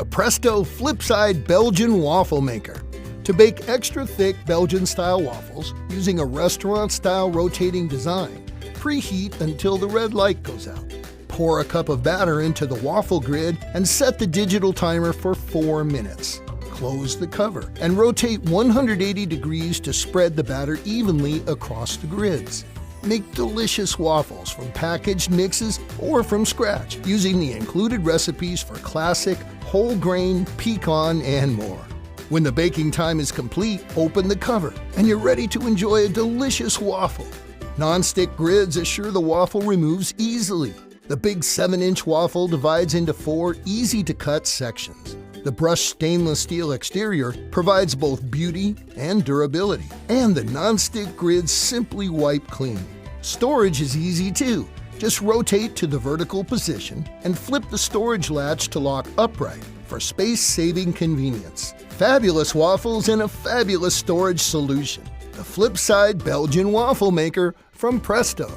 the Presto FlipSide Belgian Waffle Maker. To bake extra thick Belgian-style waffles using a restaurant-style rotating design, preheat until the red light goes out. Pour a cup of batter into the waffle grid and set the digital timer for 4 minutes. Close the cover and rotate 180 degrees to spread the batter evenly across the grids. Make delicious waffles from packaged mixes or from scratch using the included recipes for classic, whole grain, pecan, and more. When the baking time is complete, open the cover and you're ready to enjoy a delicious waffle. Non-stick grids assure the waffle removes easily. The big 7-inch waffle divides into 4 easy-to-cut sections. The brushed stainless steel exterior provides both beauty and durability, and the non-stick grids simply wipe clean. Storage is easy too. Just rotate to the vertical position and flip the storage latch to lock upright for space-saving convenience. Fabulous waffles and a fabulous storage solution. The FlipSide Belgian Waffle Maker from Presto.